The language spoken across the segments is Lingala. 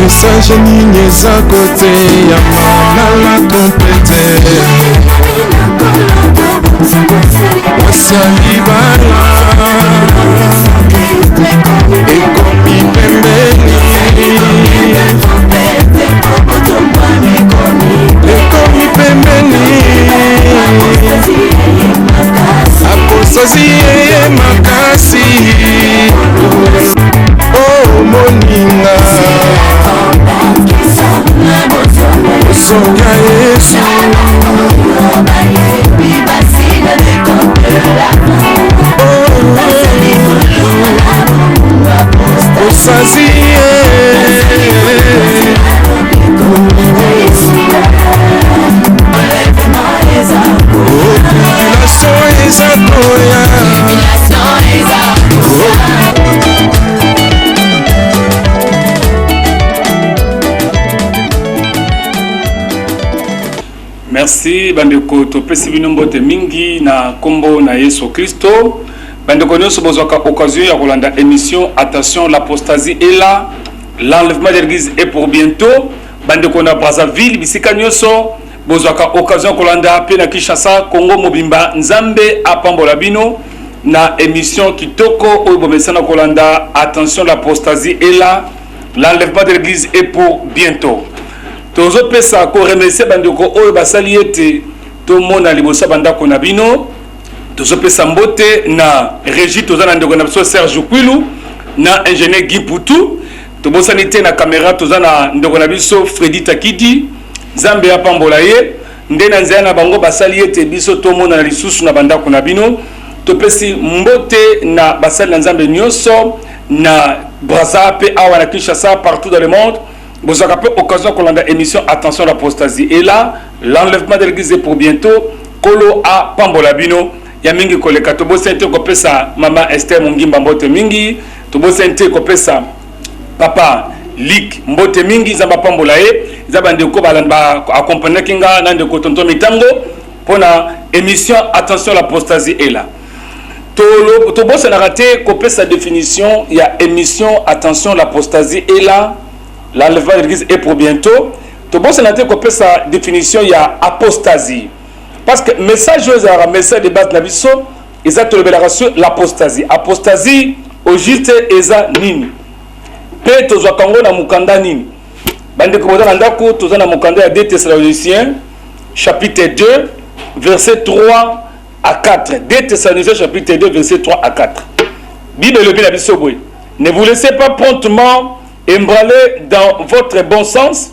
message nini eza kote ya malala kompete wasali bala ekomi pembeni ekomi pembeni akosozi yeye makasi oh moninga songa Yesu osazi Merci bandeko topesi bino mbote mingi na kombo na Yesu Kristo. Bandeko nyonso bozwaka occasion ya kolanda émission Attention l'apostasie est là, l'enlèvement de l'église est pour bientôt. Bandeko na Brazzaville bisika nyonso bozwaka occasion kolanda pe na Kinshasa Congo mobimba Nzambe apambola bino na émission kitoko oyo bomesana kolanda Attention l'apostasie est là, l'enlèvement de l'église est pour bientôt. Tozo pesa ko remercier bandeko oyo basali ete to mona libosa bandako na bino. Tozo pesa mbote na régie toza na ndeko na biso Serge Kwilu na ingénieur Guy Poutou. Tobosani te na caméra toza na ndeko na biso Freddy Takidi. Nzambe apambola ye ndena nzaya na bango basali ete biso to mona na lisusu na bandako na bino. Topesi mbote na basali na Nzambe nyonso na Brazzaville awa na Kinshasa partout dans le monde. Vous avez occasion qu'on a émission Attention l'apostasie et là l'enlèvement de l'église est pour bientôt kolo a pambolabino ya mingi koleka to bosente ko pesa mama Esther Mungimba mbote mingi to bosente ko pesa papa Lik mbote mingi za pambola e za bande ko balamba accompagner kinga nande ko tonto mitango pona émission Attention l'apostasie est là to bosse na raté ko pesa définition ya émission Attention l'apostasie est là. L'enlèvement de l'église est pour bientôt. Tu peux savoir sa définition, il y a apostasie. Parce que le message de message de base de la vie, ils ont l'apostasie. Apostasie, au juste, ils ont nini. Peut-être que tu as un mukanda nini. Bande komoda nandako, tu as un mukanda à 2 Thessaloniciens, chapitre 2, verset 3 à 4. 2 Thessaloniciens, chapitre 2, verset 3 à 4. Bible le la vie. Ne vous laissez pas promptement embraler dans votre bon sens,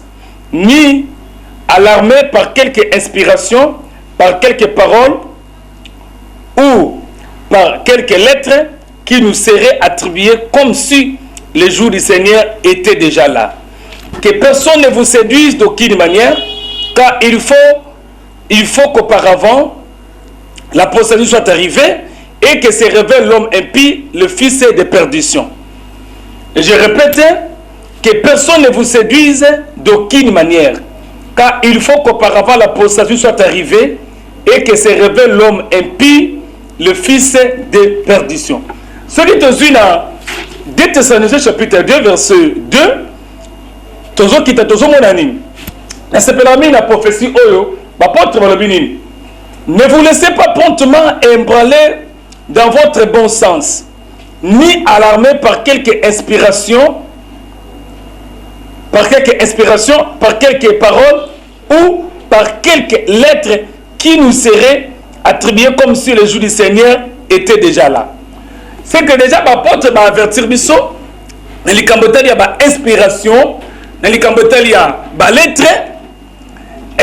ni alarmer par quelque inspiration, par quelques paroles ou par quelques lettres qui nous seraient attribuées comme si les jours du Seigneur étaient déjà là. Que personne ne vous séduise d'aucune manière, car il faut qu'auparavant l'apostasie soit arrivée et que se révèle l'homme impie, le fils de perdition. Et je répète, que personne ne vous séduise d'aucune manière, car il faut qu'auparavant l'apostasie soit arrivée et que se révèle l'homme impie, le fils de perdition. Celui de dans 2 Thessaloniciens chapitre 2 verset 2, tozo kita tozo monani. Na sepelami na prophétie oyo, apôtre balobini. Ne vous laissez pas promptement embraler dans votre bon sens, ni alarmer par quelque inspiration, par quelques paroles ou par quelques lettres qui nous seraient attribuées comme si le jour du Seigneur était déjà là. C'est que déjà l'apôtre va avertir biso, dans les cambotali il y a inspiration, dans les cambotali il y a lettre,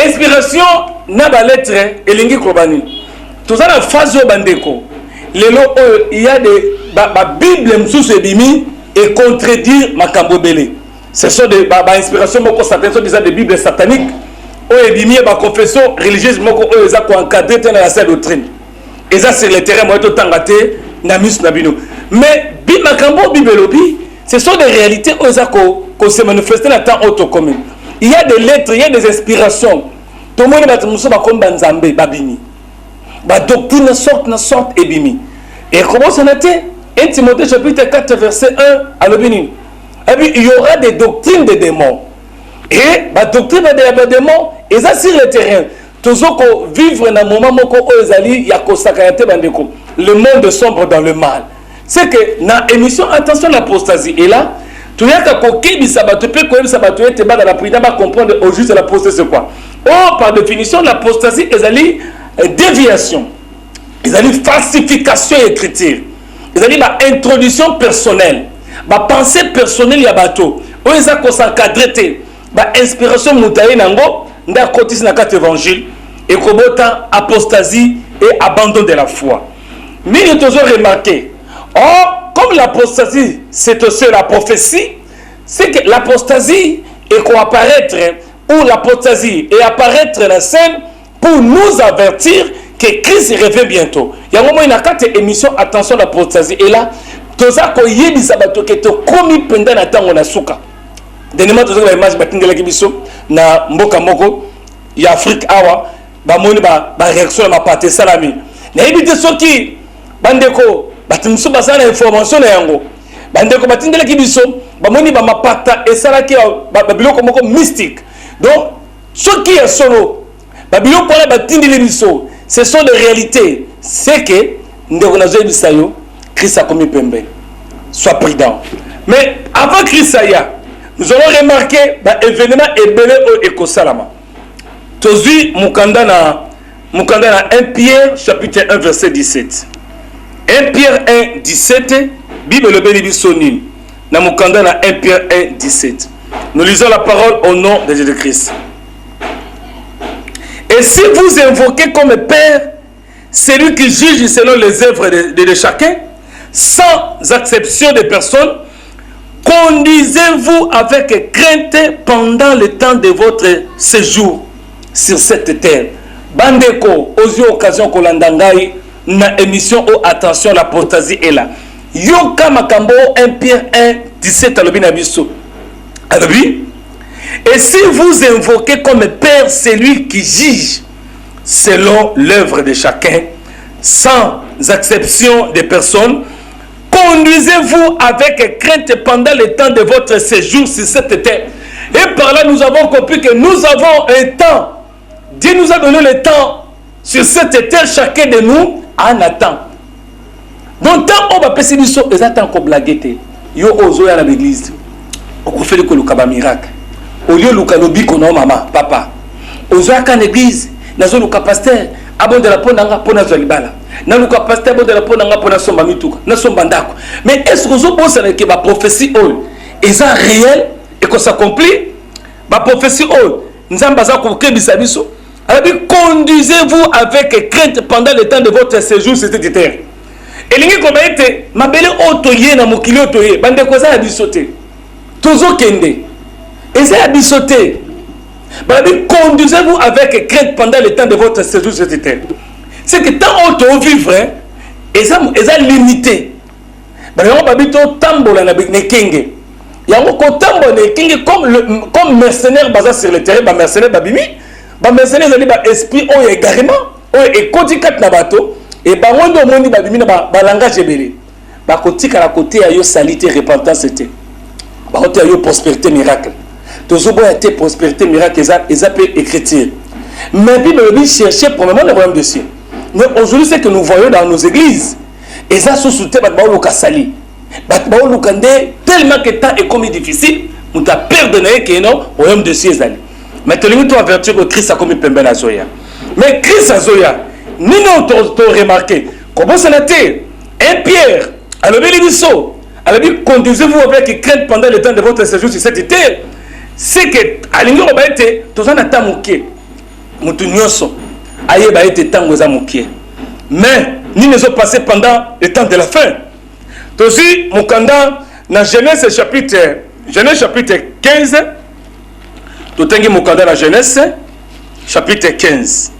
inspiration na lettre et lingi kobani. Tout ça la phase bandeko. Il y a des Bible msous ebimi et contredire makambo belé. Ce sont des inspirations moko sataniques, ce sont des bibles sataniques. Ou ebimi ba confession religieuse moko o eza ko encadrer dans la sainte doctrine. Et ça c'est le terrain moi to tangate na mis na bino. Mais bi makambo bibelobi, ce sont des réalités o eza ko se manifester dans temps auto commun. Il y a des lettres, il y a des inspirations. Tout le monde va muso ba komba nzambe babini. Ba doctrine sorte ebimi. Et comment ça n'était 1 Timothée chapitre 4 verset 1 à l'obini. il y aura des doctrines des démons. Et la doctrine des démons, et ça sur le terrain. Toujours vivre dans un moment où il y a le monde sombre dans le mal. C'est que dans l'émission Attention l'apostasie, et là, tu as comprendre au juste l'apostasie c'est quoi. Or, par définition, l'apostasie est une déviation, une falsification écriture, une introduction personnelle, une pensée personnelle à bateau, où ils ont s'encadrer, une inspiration moutaille nango, n'a cotisé dans quatre évangiles, et comme apostasie et abandon de la foi. Mais il a toujours remarqué, or, comme l'apostasie, c'est aussi la prophétie, c'est que l'apostasie est qu'on apparaître, ou l'apostasie est apparaître dans la scène pour nous avertir que Christ revient bientôt. Il y a un moment, il y a quatre émissions, attention à l'apostasie. Et là, tout ça, quand il y a des sabatos qui sont commis pendant le temps où on a souka. Dernièrement, tout ça, il y a des images qui sont dans Mboka Moko, il y a Afrique Awa, il y a une réaction à ma pâté salami. Il y a des gens qui, bandeko, batimso basana information na yango. Bandeko batindela ki biso, bamoni ba mapata esala ki ba biloko moko mystique. Donc ce qui est solo, ba biloko na batindela biso, ce sont des réalités. C'est que ndeko nazo bisayo, Christ a commis pembe. Sois prudent. Mais avant Christ aya, nous allons remarquer ba événement ebele o ekosalama. Tozui mukanda na 1 Pierre chapitre 1 verset 17. 1 Pierre 1 17, Bible le béni sonine. Dans mon candidat 1 Pierre 1 17. Nous lisons la parole au nom de Jésus-Christ. Et si vous invoquez comme Père celui qui juge selon les œuvres de chacun, sans exception de personne, conduisez-vous avec crainte pendant le temps de votre séjour sur cette terre. Bandeko, aux occasions kolandangai, na émission au attention l'apostasie est là. Yoka makambo 1 Pierre 1 17 alobi na biso. Alobi. Et si vous invoquez comme Père celui qui juge selon l'œuvre de chacun, sans exception de personne, conduisez-vous avec crainte pendant le temps de votre séjour sur cette terre. Et par là nous avons compris que nous avons un temps. Dieu nous a donné le temps sur cette terre, chacun de nous en attend. Donc, tant on va passer du saut, ils attendent qu'on blague. Yo ozo à l'église. On fait le miracle. Au lieu de lobi kono maman, papa. Ozo à l'église, nazo luka pasteur, abon de la ponanga pona zolibala. Na luka pasteur abon de la ponanga pona somba mituka, na somba ndako. Mais est-ce que ozo pense que la prophétie est réelle et que ça s'accomplit? La prophétie nzamba za ko kebisa biso. Alors, conduisez-vous avec crainte pendant le temps de votre séjour sur cette terre. Et l'ingi comme été, ma belle otoye na mokili otoye, bande ko za bisoté. Tozo kende. Et ça a bisoté. Conduisez-vous avec crainte pendant le temps de votre séjour sur cette terre. C'est que tant auto vivre, et ça limité. On va bito tambola na nekenge. Yango ko tambola nekenge comme mercenaire basé sur le terrain, ba mercenaire babimi. Ba mercenaires ali ba esprit o égarément o e kotikat na bato et ba wondo moni ba bimina ba langage ebele ba kotika la côté ya yo salité repentance était ba côté yo prospérité miracle toujours bon été prospérité miracle ça peut écriture mais Bible dit chercher premièrement le royaume de Dieu. Mais aujourd'hui c'est que nous voyons dans nos églises et ça sous soutien ba lo kasali ba lo kande tellement que temps est comme difficile on t'a perdonné que non royaume de Dieu ezali. Maintenant, tu as averti que Christ a commis pembe na Zoya. Mais Christ a Zoya, nous avons remarqué. Comment ça a été? 1 Pierre, à l'obélisson, à la Bible, conduisez-vous avec crainte pendant le temps de votre séjour sur cette terre. C'est que, à l'ingénieur, on va être, tous en attend mouké. Moutounioso, aïe, va être temps aux amouké. Mais, nous nous sommes passés pendant le temps de la fin. Aussi, mon candidat, dans Genèse chapitre 15, tout est mon candidat dans Genèse chapitre 15.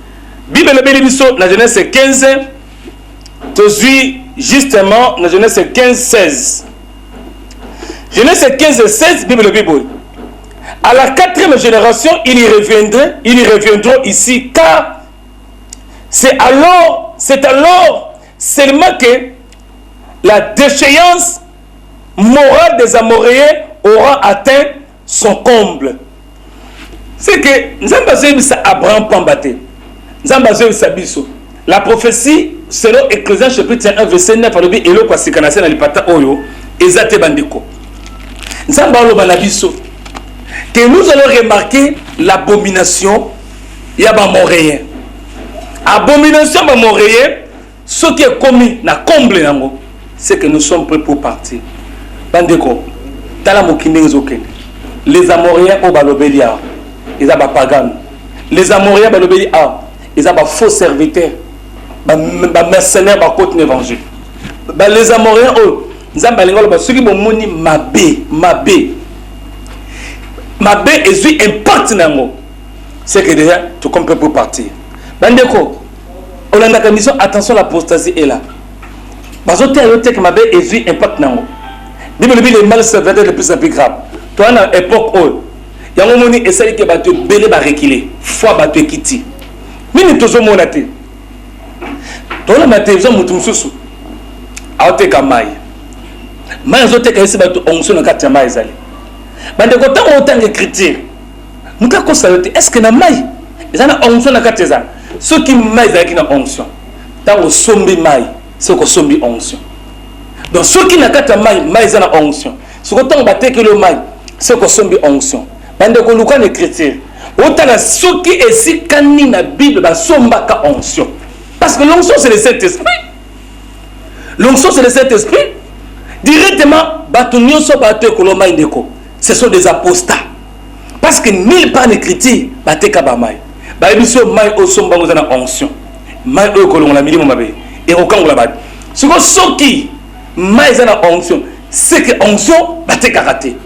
Bible le bénédiction dans Genèse 15, tout suit justement dans Genèse 15, 16. Genèse 15, 16, Bible le Bible. À la 4e génération, ils y reviendront ici, car c'est alors seulement que la déchéance morale des Amoréens aura atteint son comble. C'est que Nzambazoui sa Abraham Pambate. Nzambazoui sa biso. La prophétie selon Ecclésiaste chapitre 1 verset 9 a dit elo kwa sikanase na lipata oyo ezate bandeko. Nzamba lo banabiso que nous allons remarquer l'abomination ya ba moréen. Abomination ba moréen ce qui est commis na comble nango c'est que nous sommes prêts pour partir. Bandeko tala mokinde ezokende. Les Amoréens au balobelia ils ont pagan. Les Amoréens balobeli a ils ont faux serviteurs. Ba mercenaires ba côté évangile. Les Amoréens oh nzamba lingolo ba soki bomoni mabe ezui impact nango c'est que déjà tout comme pour partir. Bandeko olanda ka mission attention l'apostasie est là. Bazote ayote que mabe ezui impact nango. Bible le mal serviteur le plus grave. Toi na époque oh yango moni esali ke bato belé ba reculer foi bato ekiti. Mini tozo monate. Toi la télévision mutu mususu. Aote ka mai. Mais azote ka esi bato onction na kati ya mai ezali. Bande ko tango otanga écriture. Muka ko saluter est-ce que na mai ezana onction na kati za. Ceux qui mai ezali na onction. Tango sombi mai, c'est ko sombi onction. Donc ceux qui na kati ya mai ezana onction. Ce ko tango bateke le mai, c'est ko sombi onction. Bande ko luka na écriture. Otanga ceux qui esi kani na Bible ba somba ka onction. Parce que l'onction c'est le Saint-Esprit. L'onction c'est le Saint-Esprit. Directement bato nyonso bato koloma indeko. Ce sont des apostats. Parce que nulle part n'écrit bateka ba mai. Ba ebiso mai o somba ngozana onction. Mai o kolonga la milimo mabe. Et okangola ba. Soko soki mai zana onction, c'est que onction bateka raté.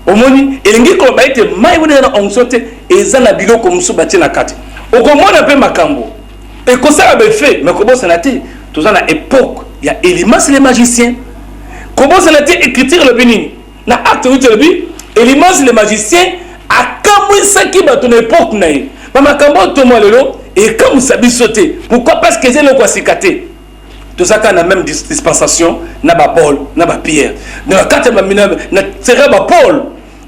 Omoni elingi ko ba ete mai wona na onction te ezana biloko musu batie na kati. Okomona pe makambo. Et comme ça avait fait, mais comment ça n'a été? Tout ça à l'époque, il y a Elimas les magiciens. Comment ça n'a été écriture le bénin? Na acte 8 le but, Elimas les magiciens a comme ça qui va ton époque naïe. Maman kambo to moi le lot et comme ça bi sauter. Pourquoi? Parce que c'est le quoi cicaté. Tout ça quand on a même dispensation, n'a pas Paul, n'a pas Pierre. Dans la carte na serait pas Paul.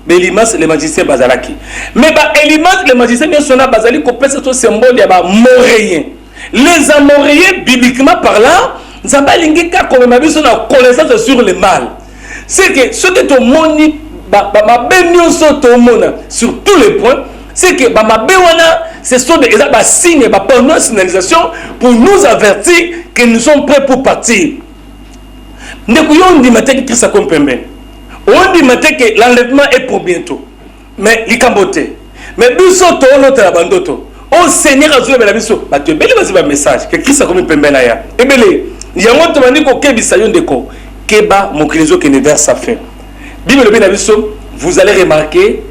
Mais Elimas les magiciens bazalaki. Mais bah Elimas les magiciens ne sont pas bazali qu'on peut ce symbole ya ba moréen. Les Amoréens, bibliquement parlant, Nzambalingi ka comme ma biso na connaissance sur le mal. C'est que ce que to moni ma benyo so to mona sur tous les points, c'est que ma bewana ce sont des signes ba signalisation pour nous avertir que nous sommes prêts pour partir. Ndeko yo ndi matin que Christ comme pembe. On dit matin que l'enlèvement est pour bientôt. Mais likambote. Mais biso to l'autre abandoto. Oh Seigneur a joué la mission. Bah tu es belle vas-y message que Christ a comme pembe na ya. Et belé. Yango to bandi ko kebisa yo ndeko. Keba mon krizo que ne verse sa fin. Bible le mission, vous allez remarquer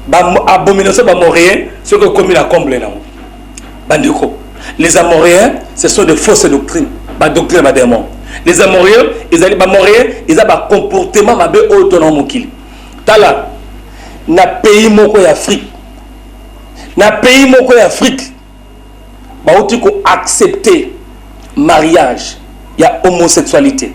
ba abomination ba moréen ce que commis la comble là. Bandiko. Les Amoréens, ce sont de fausses doctrines. Ba doctrine ba démon. Les Amoréens, ils allaient ba moréens, ils ont ba comportement ba autonome mokili. Tala na pays moko ya Afrique. Na pays moko ya Afrique. Ba outi ko accepter mariage, il y a homosexualité.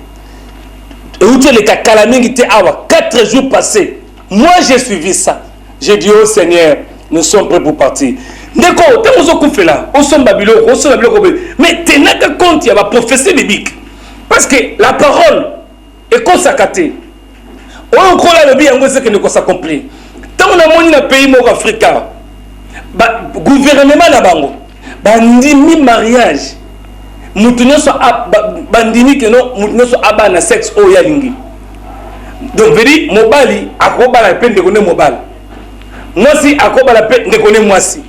Et où tu es le kalamingi te awa 4 jours passés. Moi j'ai suivi ça. J'ai dit oh Seigneur, nous sommes prêts pour partir. D'accord, tu as fait là, on s'en babilo, mais tu n'as qu'à compte, il y a la prophétie biblique. Parce que la parole est consacrée. On croit là le bien, c'est que nous s'accomplit. Tant on a monté dans le pays africain, le gouvernement na bango, bandimi mariage, moutonyo so bandimi que non, moutonyo so abana sexe o ya lingi. Donc vedi mobali akoba la peine de connaître mobile. Moi si akoba la peine de connaître moi si.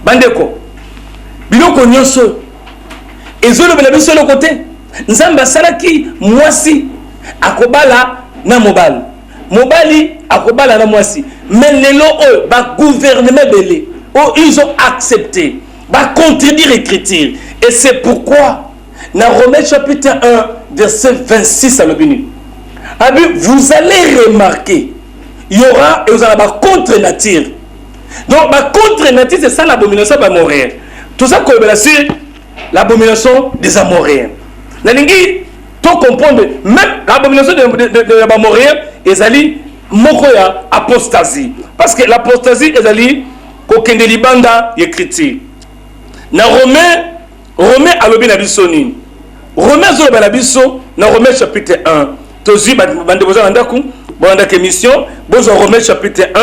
Bandeko biloko nyonso ezolo bela biso le côté nzamba salaki mwasi akobala na mobali mobali akobala na mwasi mais lelo eux ba gouvernement belé oh ils ont accepté ba contredire écriture et c'est pourquoi dans Romains chapitre 1 verset 26 à l'obéni vous allez remarquer il y aura et vous allez ba contre nature. Donc, contre nature, c'est ça l'abomination des Amoréens. Tout ça, c'est l'abomination des Amoréens. Nalingi, Tu comprends, même l'abomination de l'Amoréen, ezali moko ya apostasie. Parce que l'apostasie ezali kokende libanda y'écriture. Na Romain alobi na biso nini? Romain zolo na biso na Romain chapitre 1. Tozi bande boza ndaku, bonda émission, boza Romain chapitre 1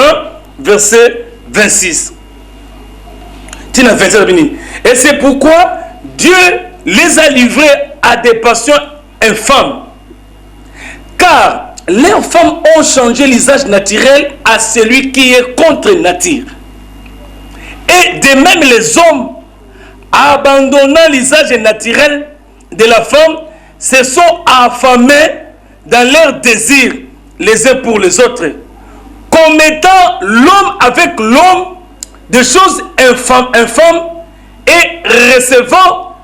verset 26. Tina 27 bini. Et c'est pourquoi Dieu les a livrés à des passions infâmes. Car leurs femmes ont changé l'usage naturel à celui qui est contre nature. Et de même les hommes, abandonnant l'usage naturel de la femme, se sont affamés dans leurs désirs les uns pour les autres, commettant l'homme avec l'homme des choses infâmes et recevant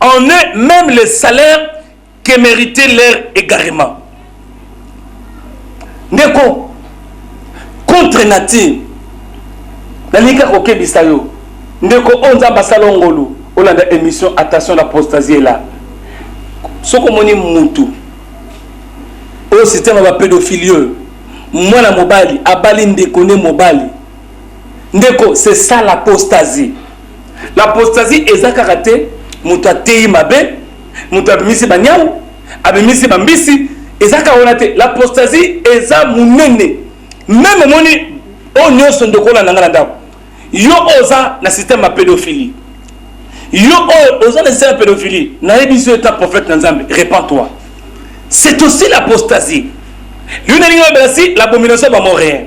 en eux-mêmes le salaire que méritait leur égarement. Ndeko, contre nature, nalika koke bisayo, ndeko onza basalongolu, olanda émission attention l'apostasie là. Soko moni mutu, au système va pédophilie, mwana mobali, abali ndeko ne mobali. Ndeko, c'est ça l'apostasie. L'apostasie est ça karaté, mutu atei mabe, mutu abimisi banyau, abimisi bambisi. L'apostasie est ça munene. Même moni on son de kola nanganda. Yo oza na système à pédophilie. Yo oza na système à pédophilie. Na ebiso ta prophète Nzambe, répands-toi. C'est aussi l'apostasie. L'abomination va mourir.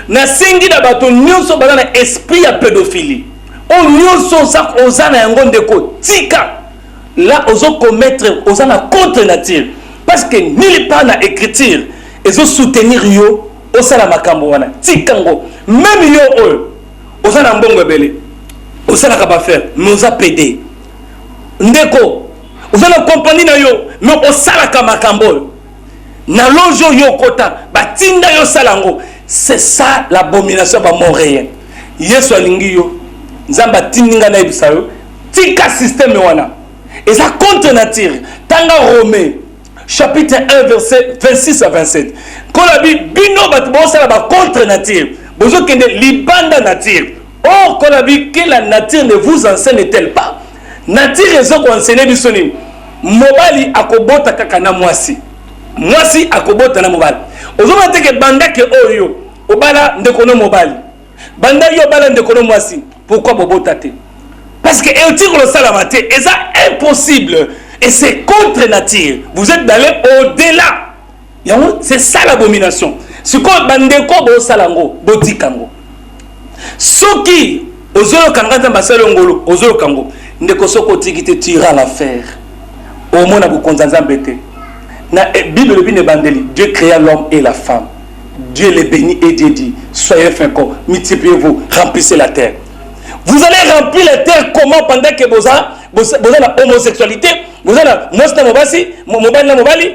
Na sengi da bato nyonso bana na esprit à pédophilie. On nyonso sa oza na ngonde ko tika. Là ozo commettre oza na contre nature. Parce que nulle part na écriture ils ont soutenir yo au sala makambo wana tikango même yo au sala mbongo belé au sala ka faire mais oza pédé ndeko au sala compagnie na yo mais au sala ka makambo na lojo yo kota batinda yo salango. C'est ça l'abomination ba montréen yesu alingi yo nzamba tininga na ibisa yo tika système wana et ça contre nature tanga Romain chapitre 1 verset 26 à 27. Quand la Bible bino batbo ça la contre nature bozo kende libanda nature. Or quand la Bible que la nature ne vous enseigne-t-elle pas? Nature raison ko enseigner bisoni mobali akobota kaka na mwasi akobota na mobali ozoma te ke banda ke oyo obala ndeko no mobali banda yo bala ndeko no mwasi. Pourquoi bobota te? Parce que et tire le salamate et ça impossible. Et c'est contre nature. Vous êtes allé au-delà. C'est ça l'abomination. Ce qu'on bandeko bo salango, botikango. Soki ozolo kangata basalongolo, ozolo kango. Ndeko soko tikite tira l'affaire. Au monde a beaucoup d'embêter. Na Bible le bine bandeli. Dieu créa l'homme et la femme. Dieu les bénit et Dieu dit soyez féconds, multipliez-vous, remplissez la terre. Vous allez remplir la terre comment pendant que vous avez la homosexualité, vous avez la mobali,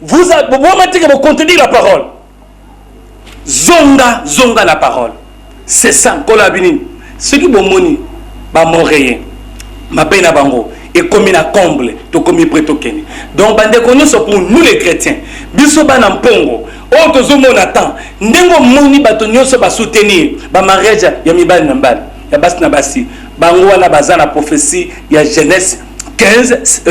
vous avez contredire la parole. Zonga la parole. C'est ça, Kolabini. Ce qui bomoni, ba moréen, ma peine à bango, et comme à comble, to comme prétokeni. Donc, bande connu pour nous les chrétiens. Biso banam pongo. Oh, to zomo natan. Ndengo moni batonyo se ba soutenir. Ba mariage ya mibali nambali. Ya basi na basi. Bango wana bazana prophétie ya Genèse 15,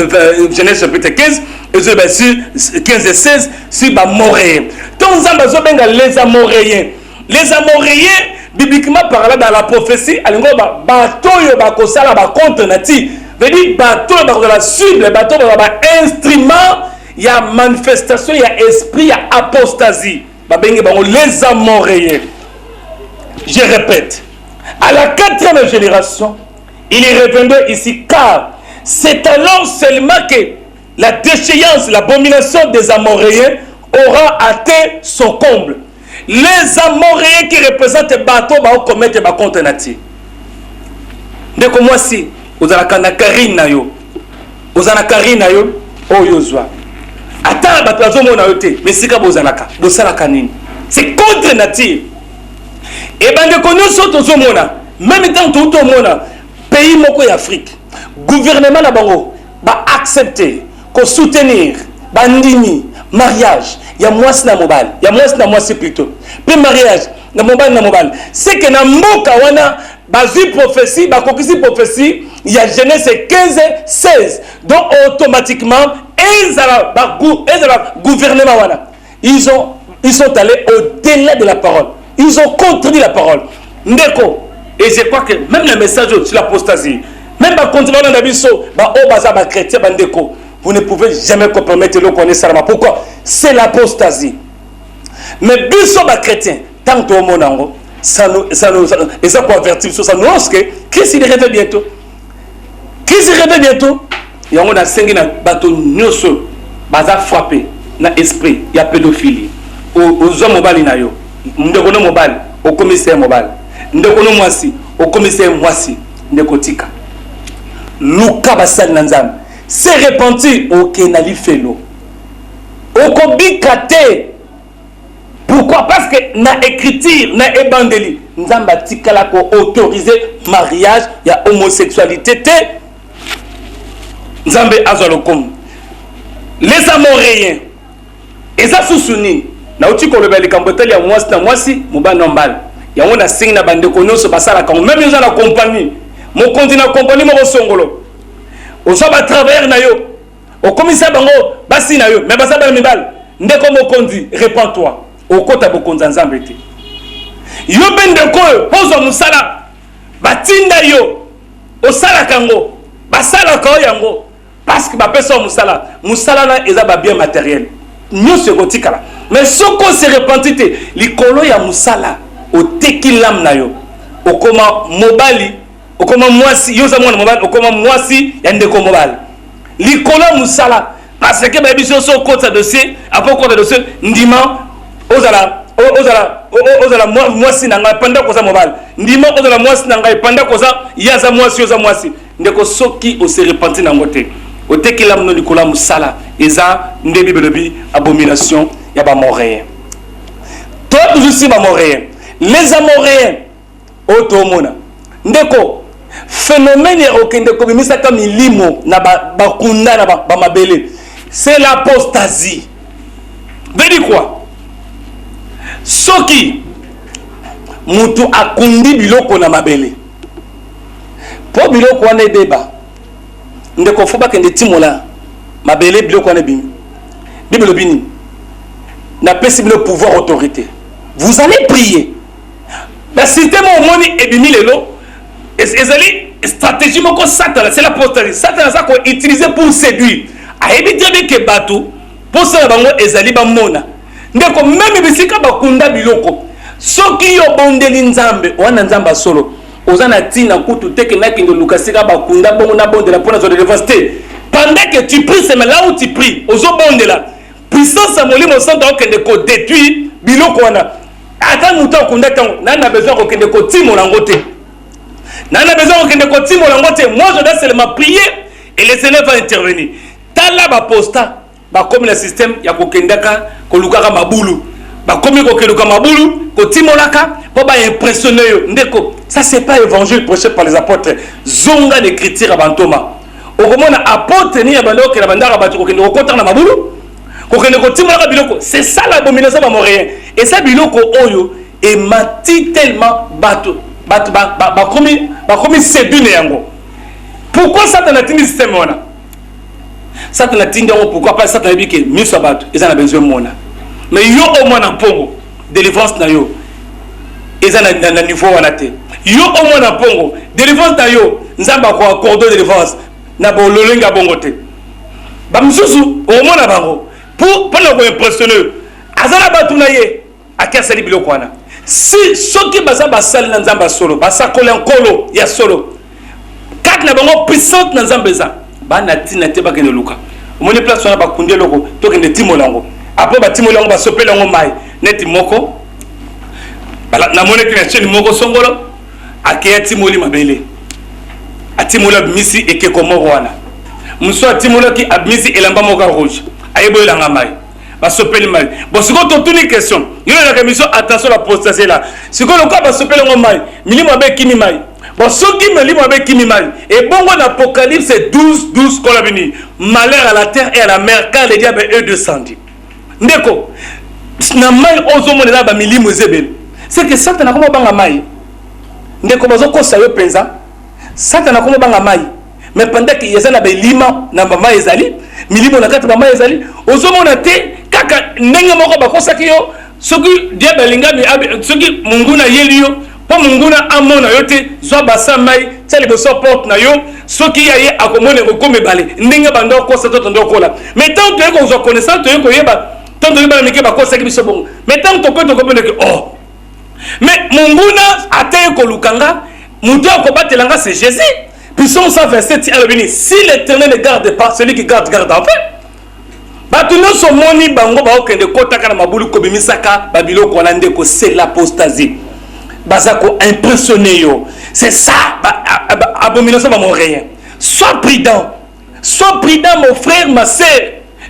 Genèse chapitre 15, et je vais sur 15 et 16, sur ba moréen. Donc, ça zo benga les amoréens. Les amoréens, bibliquement parlant dans la prophétie, alingo bato yo ba kosala ba contre nati. Veut dire bato ba la cible, bato ba instrument. Il y a manifestation, il y a esprit, il y a apostasie. Les amoréens. Je répète, à la 4e génération, il est revenu ici, car c'est alors seulement que la déchéance, l'abomination des amoréens aura atteint son comble. Les amoréens qui représentent les bateaux vont commettre des contre nature. Dès que moi, si vous avez la carine, vous avez la carine, oh Yozua. Attends, mais c'est contre nature. Et bien, nous sommes même temps tout le monde, pays moko Afrique, gouvernement na bango, ba accepter, qu'on soutenir, bandini, mariage, il y a moi na mobile, il y a moi c'est plutôt. Puis mariage, na mobile, c'est que na mboka wana bazu prophétie, ba kokisi prophétie, il y a Genèse 15 16. Donc automatiquement, ils ont gouvernement wana. Ils sont allés au-delà de la parole. Ils ont contredit la parole. Ndeko, et je crois que même le message sur l'apostasie, même quand on a un chrétien, vous ne pouvez jamais compromettre le connaissance. Pourquoi? C'est l'apostasie. Mais biso ba chrétien, tant que monango, ça nous et ça convertir sur ça nous que Christ il revient bientôt. Christ il revient bientôt. Et on a cinq na bateau nyoso baza frappé na esprit, il y a pédophilie. Aux hommes mobile na yo. Ndeko no mobile, au commissaire mobile. Ndeko no mwasi, au commissaire mwasi, ndeko tika. Luka basal nanzam. C'est repenti au kenali felo. Au kobikate. Pourquoi? Parce que na écriture, na évangile, nzamba tikala ko autoriser mariage, il y a homosexualité te. Nzambe azalokom. Les amoréens. Et ça sousuni. Na uti ko lebeli kambotel ya mwasi na mwasi, muba nombal. Ya wona sing na bande ko nyonso basala ka même yo na compagnie. Mon continent compagnie mo songolo. O so ba travers na yo. O commissaire bango basi na yo, mais basa ba mibal. Ndeko mo kondi, répands-toi. Au kota bokonza nzambe te. Yo bende ko pozo musala. Batinda yo. O sala kango. Basala ko yango. Parce que ba personne musala na eza ba bien matériel. Nous se gotikala. Mais ce qu'on se repentite, likolo ya musala o tekilam na yo. O koma mobali, o koma mwasi, yo za mwana mobali, o koma mwasi ya ndeko mobali. Likolo musala parce que ba biso so kota dossier, après kota dossier ndima ozala mwasi na ngai panda koza mobali. Ndima ozala mwasi na ngai panda koza yaza mwasi yoza mwasi. Ndeko soki o se repenti na ngote. O tekilam no likolo musala eza ndebi belobi abomination ya ba moréen. Toi toujours si ba moréen. Les amoréens automona. Ndeko phénomène ya okende ko bimisa ka milimo na bakunda na ba mabele. C'est l'apostasie. Veut dire quoi? Soki mutu akundi biloko na mabele. Po biloko wana deba. Ndeko foba kende timola mabele biloko wana bimi. Bible bini. N'a pas le pouvoir autorité. Vous allez prier. Le système au monde est bimi lelo. Et allez stratégie moko Satan, c'est l'apostasie. Satan ça qu'on utilise pour séduire. A éviter que bateau pour ça bango ezali ba mona. Ndeko même bisika bakunda biloko. Soki yo bondeli nzambe, wana nzamba solo. Ozana tina kutu teke na kindo lukasika bakunda bongo na bondela pour na dévaster. Pendant que tu pries, c'est là où tu pries. Ozo bondela. Puissance à molimo santo okende ko détruire biloko wana. Ata muto okunda tango, nana besoin okende ko timo langote. Nana besoin okende ko timo langote. Moi je dois seulement prier et le Seigneur va intervenir. Tala ba posta, ba comme le système ya kokendaka ko lukaka mabulu. Ba comme ko keluka mabulu, ko timo laka pour ba impressionner yo. Ndeko, ça c'est pas évangile prêché par les apôtres. Zonga d'écriture à Bantoma. Okomona apôtre ni ya balo ke la bandara ba ko kende ko kotana mabulu. C'est ça l'abomination de Moréen. Et ça, biloko oyo est mati tellement bateau. Bakomi séduit yango. Pourquoi Satan a tenu le système mona? Satan a tenu pourquoi pas Satan a dit que miso bateau, ils en ont besoin mona. Mais yo au moins en pongo, délivrance na yo. Ils en ont un niveau wanate. Yo au moins en pongo, délivrance na yo. Nzamba ko accorder délivrance. Na bo lolenga bongote. Ba msusu au moins na bango. Pour nous impressionner, azala batunaye akasali biloko wana. Si soki baza basali na nzamba solo, basakole nkolo ya solo. Kat na bango puissante na nzamba za. Bana tina te bakende luka. Omoni place wana bakunde loko, tokende timolango. Après ba timolango ba sopela ngo mai, neti moko. Bala na mone kina cheni moko songolo, akeya timoli mabele. Atimola misi ekeko moko wana. Muso atimola ki abmisi elamba moka rouge. Aïbo il a mal. Va sopper le mal. Bon, c'est quand on tourne une question. Il y a la commission attention à la l'apostasie là. C'est quand le cas va sopper le mal. Milimo avec qui mal. Bon, ceux qui me lisent avec qui m'imagine. Et bon, en Apocalypse 12, 12, qu'on a venu. Malheur à la terre et à la mer, car les diables eux descendus. Ndeko, na mai ozomo na ba milimu ezebel. C'est que Satan a comment banga mai. Ndeko bazo ko sayo penza. Satan a comment banga mai. Mais pendant qu'il y a na ba lima na ba mai ezali, milimu na kati ba mai ezali, ozomo na te kaka ndenge moko ba ko sakiyo, soki diable linga mi soki munguna yeliyo, po munguna amona yote zo basa mai, tele beso porte na yo, soki yaye akomone ko me balé. Ndenge bando ko sa to ndo ko la. Mais tant que on zo connaissance to ko yeba tant que mais tant que oh mais munguna ateye ko lukanga muto ko batelanga c'est Jésus. Puissance 127 si l'Éternel ne garde pas, celui qui garde garde en fait. Batuno so moni bango ba okende kota kana mabulu ko bimisaka babilo ko lande ko c'est l'apostasie. Bazako impressionné yo. C'est ça abomination ba mon rien. Sois prudent mon frère, ma sœur.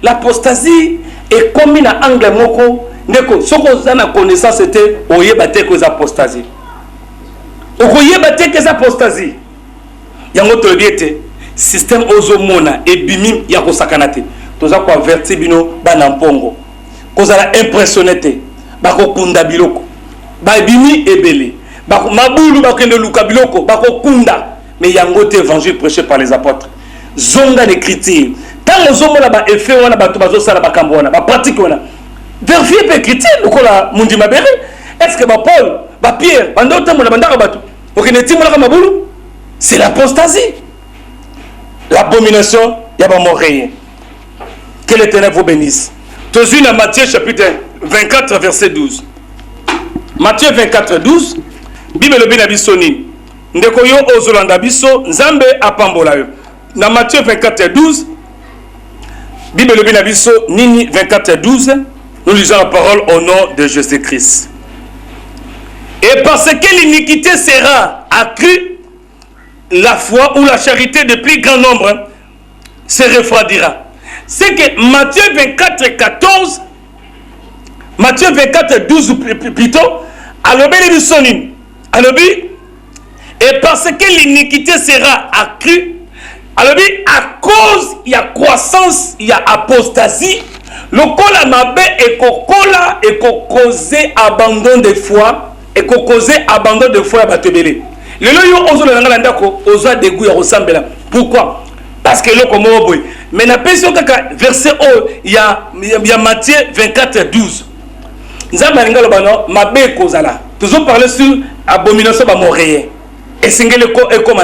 L'apostasie et comme il a angle moko ndeko soko za na connaissance c'était oyeba te ko apostasie okoyeba te ke apostasie yango to biete système ozomona et bimi ya ko sakanate toza ko averti bino bana mpongo kozala impressionné te bako kunda biloko ba bimi ebele bako mabulu bakende luka biloko bako kunda mais yango te évangile prêché par les apôtres zonga l'écriture. Tant nous avons là effet on a bateau bateau ça là bas cambona bas pratique on a vérifier peu critique nous la mundi mabere est-ce que bas Paul bas Pierre pendant temps on a bandaka bateau ok ne timo la mabulu c'est l'apostasie l'abomination ya ba moréen que l'Éternel vous bénisse. Tous dans Matthieu chapitre 24 verset 12. Matthieu 24 12 Bible le binabisoni ndeko yo ozolanda biso nzambe apambola yo dans Matthieu 24 12 Bible le Binabiso, Nini 24 12, nous lisons la parole au nom de Jésus-Christ. Et parce que l'iniquité sera accrue, la foi ou la charité de plus grand nombre se refroidira. C'est que Matthieu 24 14, Matthieu 24 12 plutôt, et parce que l'iniquité sera accrue, alors, à cause il y a croissance, il y a apostasie, le cola mabe et kokola et causer abandon de foi et causer abandon de foi à batebele. Le loyo ozo le ngala ndako ozo dégoût ya ressemble. Pourquoi? Parce que le comme boy. Mais na pension kaka verset o il y a Matthieu 24 12. Nzamba ngalo bano mabe kozala. Toujours parler sur abomination ba moréen. Et singele ko e comme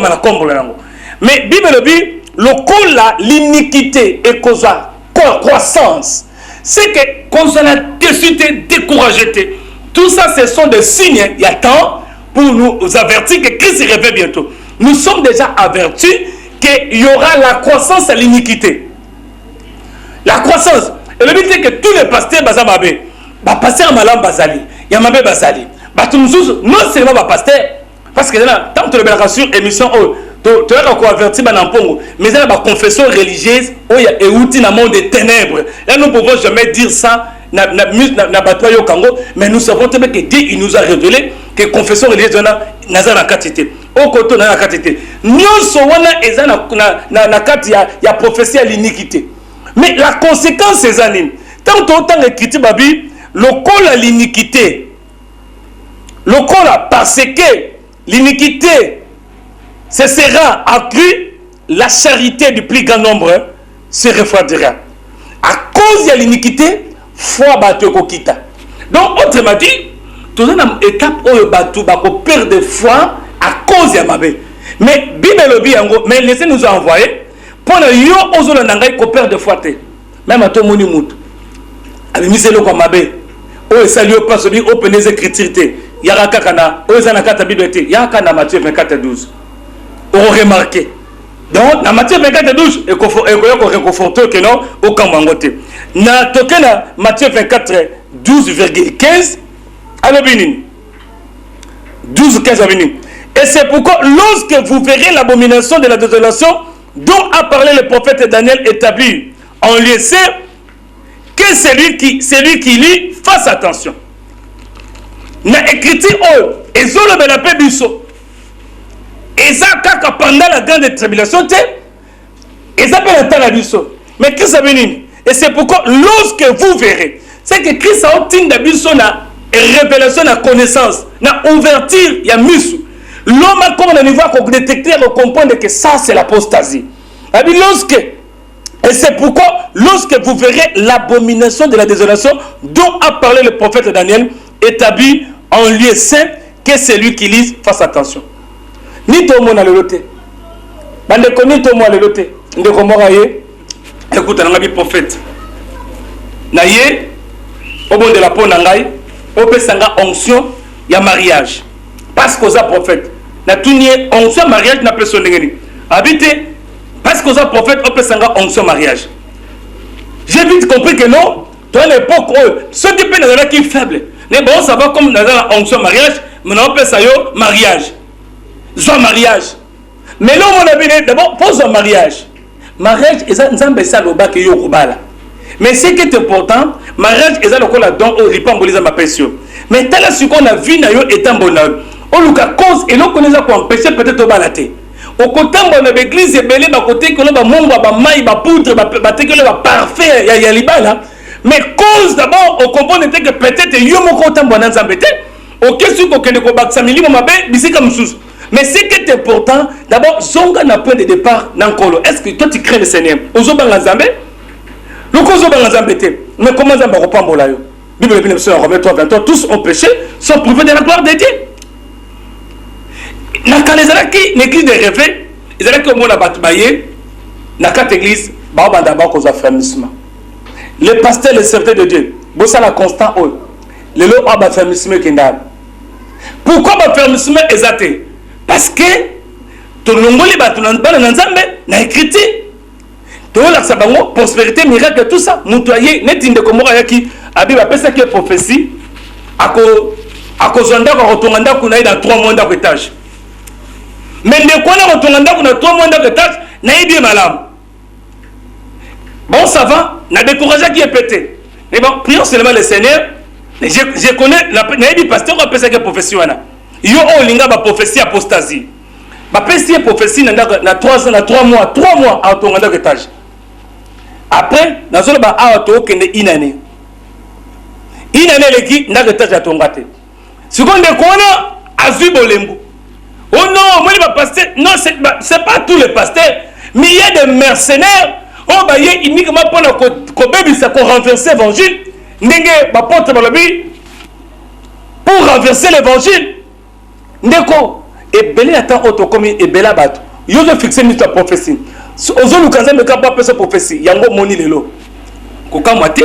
na combo nango. Mais Bible dit, le cola, l'iniquité et causa croissance. C'est que quand on a décidé, découragé, tout ça ce sont des signes, il y a temps pour nous avertir que Christ revient bientôt. Nous sommes déjà avertis qu'il y aura la croissance à l'iniquité. La croissance. Et le but est que tous les pasteurs bazamabé, pasteur malam bazali, yamabé bazali, non seulement pasteur, parce que là, tant que le sur émission tu as encore averti mais il y a une confession religieuse où il y a un monde des ténèbres. Là, nous ne pouvons jamais dire ça au Congo, mais nous savons que Dieu il nous a révélé que la confession religieuse n'a pas de quantité. Au côté, n'a pas de quantité. Nous sommes la prophétie à l'iniquité. Mais la conséquence, c'est ça. Tant que critique, le col à l'iniquité, le col parce que l'iniquité, ce sera accru, la charité du plus grand nombre se refroidira. À cause de l'iniquité, foi bateau kokita. Donc, autrement dit, tout le monde étape où le bateau va perdre foi à cause de ma bé. Mais Bible le dit, mais laissez-nous envoyer pour le yo ozo nangai ko perdre foi te. Même à tout moni mout. Avec miselo ko mabe. O salio pas celui open les écritures te. Yaraka kana, o zanaka ta Bible te. Yaraka na Matthieu 24 12. On remarqué. Donc, dans Matthieu 24 12, et qu'on réconforte que non, au Kambangote. Dans Matthieu 24 12,15, à l'obénin. 12-15 à l'obénin. Et c'est pourquoi, lorsque vous verrez l'abomination de la désolation, dont a parlé le prophète Daniel établi en lieu, c'est que celui qui lit fasse attention. N'a écrit et zolo de la paix biso. Et ça, pendant la grande tribulation, et ça peut entendre la biso. Mais Christ a venu. Et c'est pourquoi, lorsque vous verrez, c'est que Christ a obtenu la biso, la révélation, la connaissance, la ouverture, il y a misu. L'homme a comme on a niveau à détecter, à comprendre que ça, c'est l'apostasie. Et c'est pourquoi, lorsque vous verrez l'abomination de la désolation dont a parlé le prophète Daniel, établi en lieu saint, que c'est lui qui lise, fasse attention. Ni tout le monde a le loté. Ni tout le monde a le loté. Écoute, on a dit prophète. Naye, au bon de la peau, au pesanga onction, il y a mariage. Parce que ça prophète. Na tout nié onction mariage n'a pas sonné. Habité. Parce que ça prophète, on peut s'engager onction mariage. J'ai vite compris que non, dans l'époque, ceux qui peuvent être qui faible. Mais bon, ça va comme dans la onction mariage, mais on peut ça mariage. Soit mariage. Mais là, on a vu d'abord, pose un mariage. Mariage, c'est ça le bas qui est au bas. Mais ce qui est important, mariage, c'est le don au ripambolisa ma passion. Mais tel ce qu'on a vu, est un bonheur. On a cause et l'on connaît ça pour empêcher peut-être au balaté. Au côté de l'église, il y a côté que l'on a maï, poudre, parfait, il y a libala. Mais cause d'abord, on comprend que peut-être il y a un côté de l'embêté. Ok, ce qu'on a combattu, ça m'est dit, comme sous. Mais ce qui est important, d'abord, Zonga n'a point de départ dans le colo. Est-ce que toi tu crées le Seigneur? Aux autres Zambé? Le cause de Zambé. Mais comment ça va reprendre la Bible de 1923, 23, tous ont péché, sont privés de la gloire de Dieu. Dans l'église de réveil, ils allaient comme on a battu, dans quatre églises, d'abord cause affermissement. Les pasteurs, les serviteurs de Dieu, ça la constant, les lots ont affermissement qui n'a. Pourquoi l'affermissement est athée? Parce que tout le monde est écrit. Tout le monde prospérité, miracle, tout ça. Moutoyer, net de Komora qui a dit que prophétie, à cause d'un retournement dans 3 mois d'étage. Mais dès qu'on a retourné dans 3 mois d'étage, n'a pas bien malade. Bon, ça va, n'a découragé qui est pété. Mais bon, prions seulement le Seigneur. Je connais, n'a dit pasteur, on appelle ça que prophétie. Il y a une prophétie apostasie. Ma prophétie prophétie na 3 mois à retourner dans l'étage. Après, dans le bas, à retourner une année. Une année, l'équipe n'a pas d'étage à ton gâté. Ce qu'on a vu Bolembo. Oh non, moi, le pasteur, non, c'est pas tous les pasteurs, mais il y a des mercenaires. Oh, bah, il y a uniquement pour renverser l'évangile. Pour renverser l'évangile. Ndeko, et belé attend auto comme et bela bato. Yo je fixer notre prophétie. Ozo lukanza me ka pas prophétie. Yango moni lelo. Koka mwate,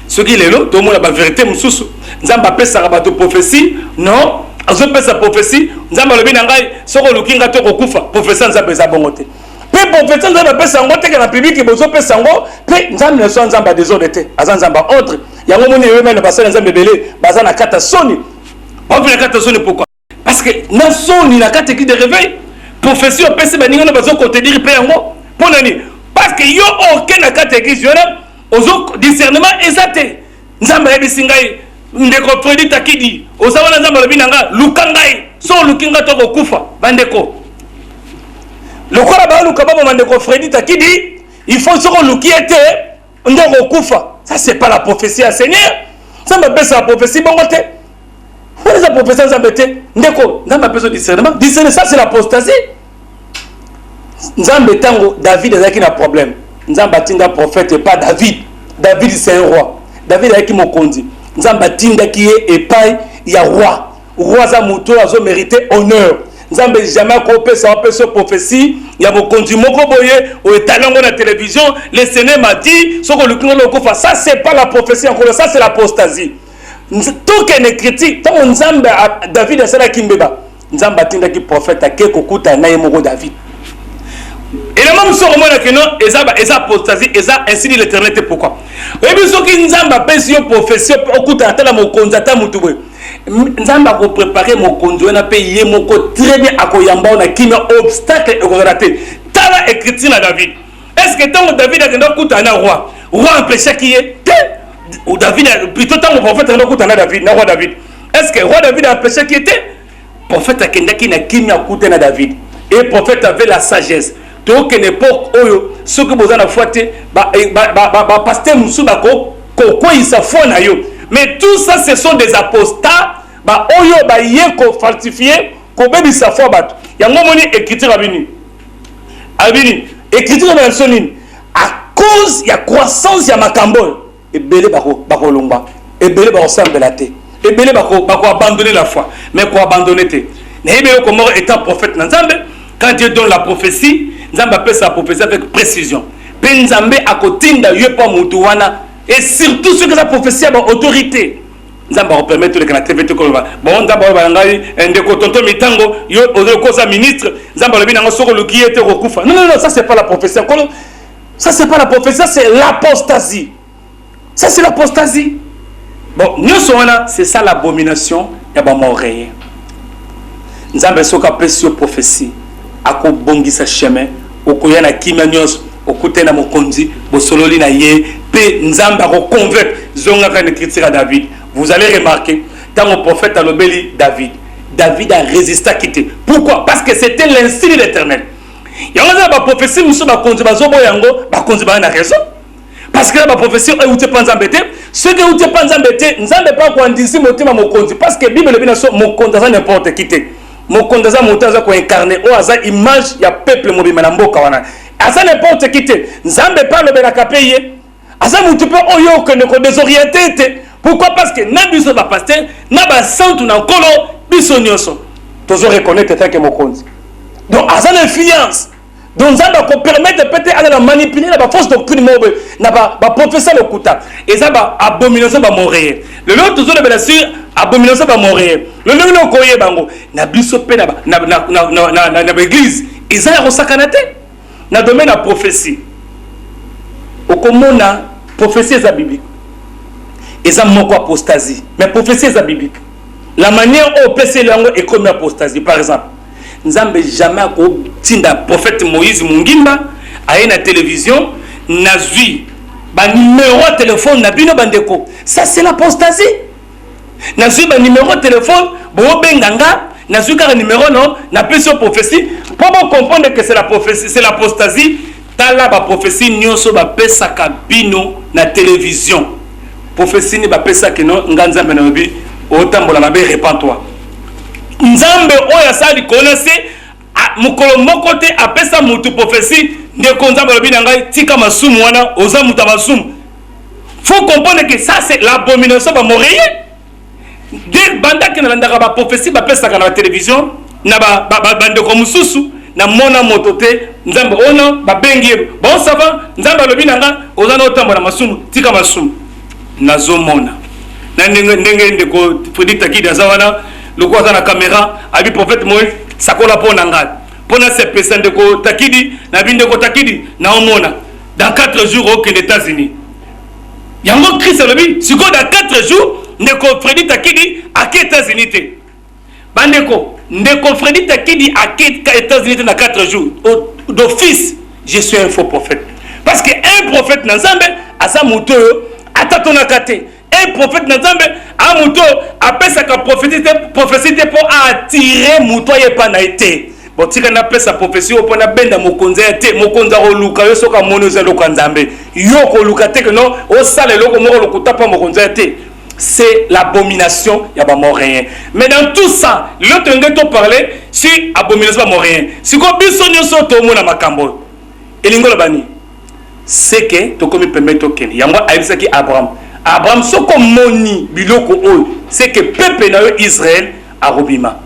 ce qui lelo, tout le monde a la vérité mususu. Nzamba pesa bato prophétie, non. Ozo pesa prophétie, nzamba lobi nangai, soko lukinga to kokufa, prophétie nzamba za bongote. Pe prophétie nzamba pesa ngote ka na public bozo pesa ngo, pe nzamba ne so nzamba désolé. Azan nzamba autre. Yango moni eux même basala nzamba belé, bazana kata soni. On fait la kata soni pourquoi? Parce que dans son il a quatre équipes de réveil, profession PC Baninga n'a pas côté dire péango. Pour nani? Parce que yo aucun quatre équipes aux discernement exacté. Nzamba yebi singai ndeko Freddy Takidi. Osawana nzamba lebinanga lukangai so lukinga to kufa bandeko. Le quoi là-bas lukaba bandeko Freddy Takidi, il faut se luki était ndoko kufa. Ça c'est pas la prophétie à Seigneur. Ça m'appelle ça la prophétie bongote. Pourquoi les professeurs s'embêtent? Ndeko, Nzamba a besoin de discernement. Discernement, ça c'est l'apostasie. Nzamba tango, David a un problème. Nzamba tinda prophète et pas David. David c'est un roi. David a qui mon conduit. Nzamba tinda qui est épaille, il y a roi. Roi Zamouto a mérité honneur. Nzamba jamais coupé sa prophétie. Il y a mon conduit, mon boye, au étalon de la télévision. Le Seigneur m'a dit, ça c'est pas la prophétie encore, ça c'est l'apostasie. Tout qu'un critique, tant Nzamba David a cela qui mbeba. Nzamba tinda qui prophète a quelque kuta na yemoko David. Et le même sur moi que non, eza apostasie, eza ainsi dit l'éternité pourquoi. Et bien ce qui Nzamba pèse une prophétie au kuta atala mo konzata mutubwe. Nzamba ko préparer mo konzo na payer mon très bien akoyamba na kimia obstacle et raté. Tala écrit na David. Est-ce que tant David a kenda kuta na roi empêché qui est ou David, plutôt tant le prophète a David, na roi David. Est-ce que roi David a empêché qui était? Prophète a kenda qui n'a kimia kuta na David. et prophète avait la sagesse. Donc une époque où ceux qui vous en fouetté, pasteur Moussou bako quoi il s'affoue na yo. Mais tout ça ce sont des apostats, oyo yeko falsifié, ko bebi s'affoue bat. Yango moni écriture abini. Abini écriture na sonine à cause ya croissance ya makambo et belé bako lomba et belé bako semble la té. Et belé bako abandonner la foi, mais ko abandonner té. Nehebe comment étant prophète Nzambe, quand Dieu donne la prophétie, Nzambe appelle sa prophétie avec précision. Pe Nzambe akotinda yepa mutu wana et surtout ce que la prophétie a autorité. Nzambe va permettre que la TV te kolba. Bon Nzambe va ngai ndeko tonto mitango yo ozokoza ministre, Nzambe lobi nango soko luki ete kokufa. Non, ça c'est pas la prophétie. Ça c'est pas la prophétie, ça c'est l'apostasie. Ça c'est l'apostasie. Bon, nous sommes là, c'est ça l'abomination ya ba moréen. Nzambe soka pesio prophétie ako bongisa chemin okoya na kimia nyos okute na mokonzi bosololi na ye pe Nzambe ako convaincre zonga ka écriture à David. Vous allez remarquer tant le prophète a lobeli David a résisté à quitter. Pourquoi? Parce que c'était l'insigne de l'Éternel. Il y a une prophétie muso ba konzi bazobo yango ba konzi ba na raison. Parce que la prophétie est où tu penses embêter. Ce que où tu penses embêter, Nzambe pas quoi ndisi motima mokonzi parce que Bible le binaso mokonzi ça n'importe quitter. Mokonzi ça mokonzi ko incarner o aza image ya peuple mobima na mboka wana. Asa n'importe quitter. Nzambe pas le belaka payer. Asa mutu pe oyo que ne ko désorienté. Pourquoi? Parce que na biso ba pasteur na ba santu na nkolo biso nyonso. Tozo reconnaître tant que mokonzi. Donc asa l'influence. Donc ça va permettre peut-être à manipuler la fausse doctrine mobile na ba professeur le kuta. Et ça va abomination ba montréal. Le lot toujours de bien sûr abomination ba montréal. Le lot no koye bango na biso pe na église. Ils ont resakanate na domaine la prophétie. Okomona prophétie est biblique. Ils ont moko apostasie. Mais prophétie est biblique. La manière où PC lango est comme apostasie par exemple. Nzambe jamais ko tinda prophète Moïse Mungimba a na télévision nazui ba numéro de téléphone na bino bandeko. Ça c'est l'apostasie. Nazui ba numéro de téléphone bo benganga nazui ka numéro non na peso prophétie pour comprendre que c'est la prophétie, c'est l'apostasie. Tala ba prophétie nyonso ba pesa ka bino na télévision. Prophétie ni ba pesa que non nganzambe na bi otambola mabe répand-toi. Nzambe oya sali konase mukolo moko te apesa mutu prophétie ndeko nzambe lobi na ngai tika masumu wana oza muta masumu. Faut comprendre que ça c'est l'abomination ba moréen. Dès banda ki na landaka ba prophétie ba pesa ka na télévision na ba bandeko mususu na mona motote nzambe ona ba bengi bon ça va nzambe lobi na ngai oza na otambola masumu tika masumu nazomona na ndenge ndeko Frédéric Takidi azawana. Le quoi dans la caméra, abi prophète Moïse, ça colle pour Nangal. Pour na CPC de ko Takidi, na binde ko Takidi, na omona. Dans 4 jours aux États-Unis. Yango Christ le bi, si ko dans 4 jours, ndeko Frédéric Takidi à États-Unis te. Bandeko, ndeko Frédéric Takidi à États-Unis dans 4 jours. D'office, je suis un faux prophète. Parce que un prophète Nzambe a sa moto atatona kate. Un prophète Nzambe a muto appelle sa prophétie pour attirer muto ye pana été. Bon tika na pesa prophétie au pona benda mokonza été mokonza o luka yo soka monoza lo Nzambe. Yo ko luka te que non o sale loko moko lokuta pa mokonza été. C'est l'abomination ya ba moréen. Mais dans tout ça, l'autre ngeto parler sur abomination ba moréen. Si ko biso nyoso to mona makambo. Elingo bani. C'est que to komi permettre ken. Yango aibisa ki Abraham soko moni biloko oyo c'est que peuple na Israël a robima.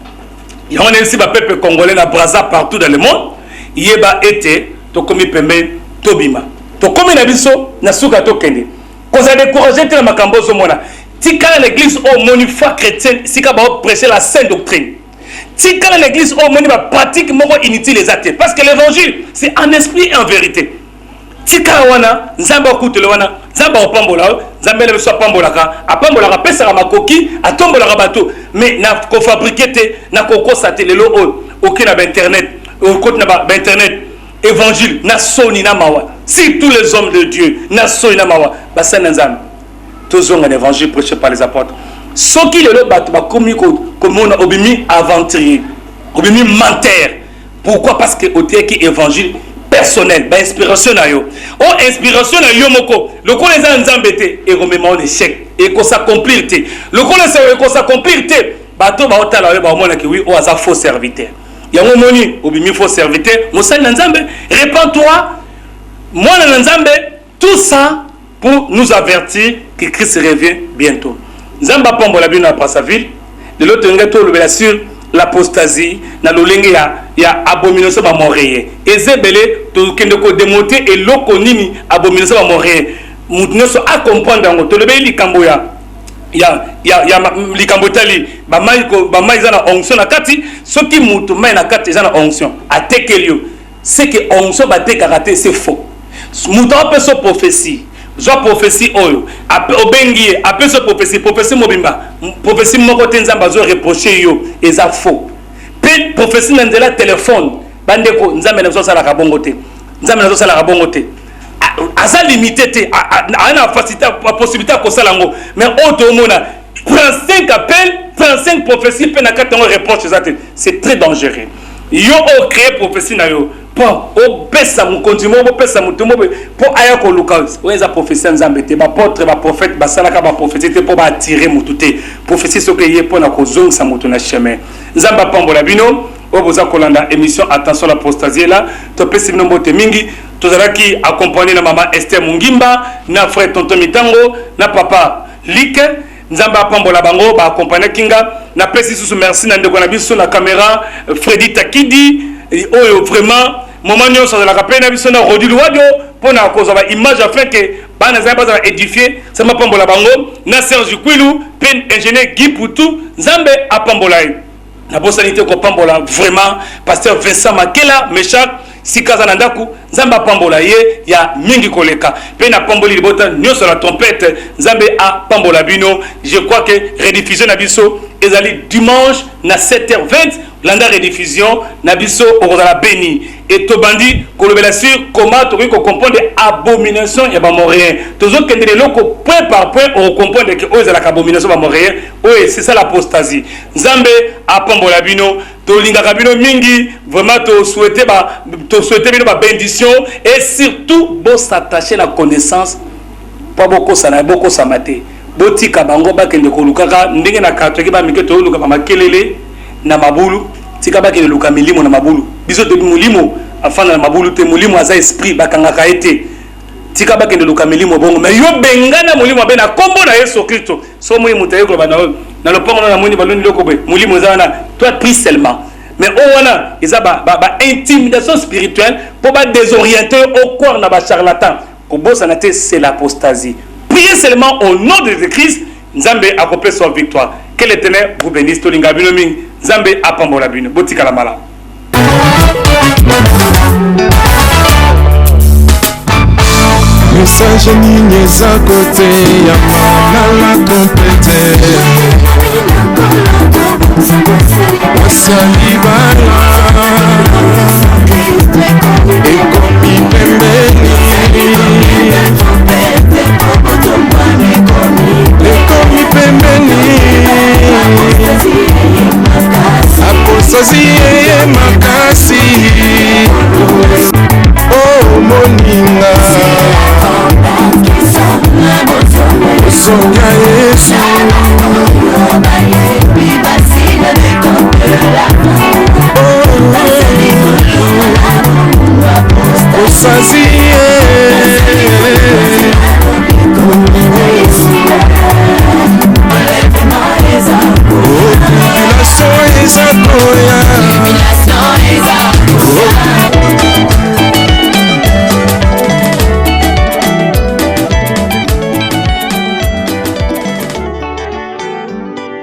Il y a aussi ba peuple congolais na Brazza partout dans le monde. Yeba été to komi pembe tobima. To komi na biso na suka to kende. Ko za décourager te na makambo zo mona. Tika l'église au moni foi chrétienne sika ba prêcher la sainte doctrine. Tika l'église au moni ba pratique moko inutile les athées parce que l'évangile c'est en esprit et en vérité. Tika wana nzamba okutele wana nzamba opambola nzamba le so pambolaka apambolaka pesa makoki atombolaka bato mais na ko fabriquer te na ko kosate lelo aucun na internet au côté na internet évangile na soni na mawa si tous les hommes de Dieu na soni na mawa basana nzamba tozonga l'évangile prêché par les apôtres soki lelo bato ba komi ko komona obimi aventurier obimi menteur Pourquoi? Parce que au qui évangile personnel, ba inspiration na yo. Oh inspiration na yo moko. Le ko les nzambete et remémor l'échec et ko s'accomplir té. Le ko les ko s'accomplir té. Bato ba otala yo ba mona ki oui o aza faux serviteur. Yango moni obimi faux serviteur, mosali nzambe, répands-toi. Moi na nzambe, tout ça pour nous avertir que Christ revient bientôt. Nzamba pambola bino na Brazzaville, de l'autre ngato le sur l'apostasie na lolenge ya abomination ba moreye ezebele to kende ko démonter et loko nini abomination ba moreye mutu so a comprendre ngo to lebe likambo ya likambo tali ba mai za na onction na kati soki mutu mai na kati za na onction atekelio c'est que onction ba te karaté c'est faux mutu a so prophétie zo prophétie oyo obengi après ce prophétie mobimba prophétie moko te nzamba zo reprocher yo eza faux pe prophétie na nzela téléphone bandeko nzambe na zo sala ka bongo te nzambe na zo sala ka bongo te aza limité te ana facilité la possibilité ko sala ngo mais auto mona prend 5 appels prend 5 prophéties pe na katongo reproche ça c'est très dangereux yo o créer prophétie na yo pour au pesa mon continue au pesa mon tout pour aya ko luka oza prophétie nzambe te ba porte ba prophète ba salaka ba prophétie te pour ba attirer mututé prophétie so que yé pour na ko zonga mutu na chemin nzamba pambola bino o boza kolanda émission attention l'apostasie là to pesi bino mbote mingi tozalaki accompagné na maman Esther Mungimba na frère tonton Mitango na papa Like nzamba pambola bango ba accompagner kinga na pesi sous merci na ndeko na biso na caméra Freddy Takidi oyo vraiment moment nyonso de la rappel na biso na Rodil Wadio pour na cause ba image afin que bana za ba édifier ça m'a pambola bango na Serge Kwilu pen ingénieur Guy Poutou nzambe apambola na bosanité ko pambola vraiment pasteur Vincent Makela Meshak sikaza na ndaku nzamba pambola ye ya mingi koleka pe na pamboli libota nyonso la trompette nzambe a pambola bino je crois que rediffusion na biso ezali dimanche na 7h20 landa rediffusion na biso okozala béni et tobandi kolobela sur comment to ko comprendre abomination ya ba moréen tozo kendele loko point par point on comprendre que ozala ka abomination ba moréen oui c'est ça l'apostasie nzambe a pambola bino to lingaka bino mingi vraiment to souhaiter bino ba bénédiction et surtout bo s'attacher la connaissance pas beaucoup ça na beaucoup ça maté botika bango bakende kolukaka ndenge na katwe ba mike to luka ba makelele na mabulu tika bakende luka milimo na mabulu biso to mulimo afana na mabulu te mulimo aza esprit bakangaka ete tika bakende luka milimo bongo mais yo bengana mulimo be na kombo na Yesu Kristo so moyi mutaye ko bana na lopango na moni baloni loko be mulimo za na toi prie seulement mais on wana ils ba intimidation spirituelle pour ba désorienter au corps na ba charlatan ko bossa na te c'est l'apostasie. Priez seulement au nom de Jésus-Christ, Nzambe accomplit son victoire. Que l'Éternel vous bénisse. Tolinga bino ming, Nzambe apambola bino. Botika la mala. Message nini za côté ya la trompette. Wasali bala. Ekomi pembeni. Ekomi pembeni. Apostasie ye makasi. Oh moninga. Songa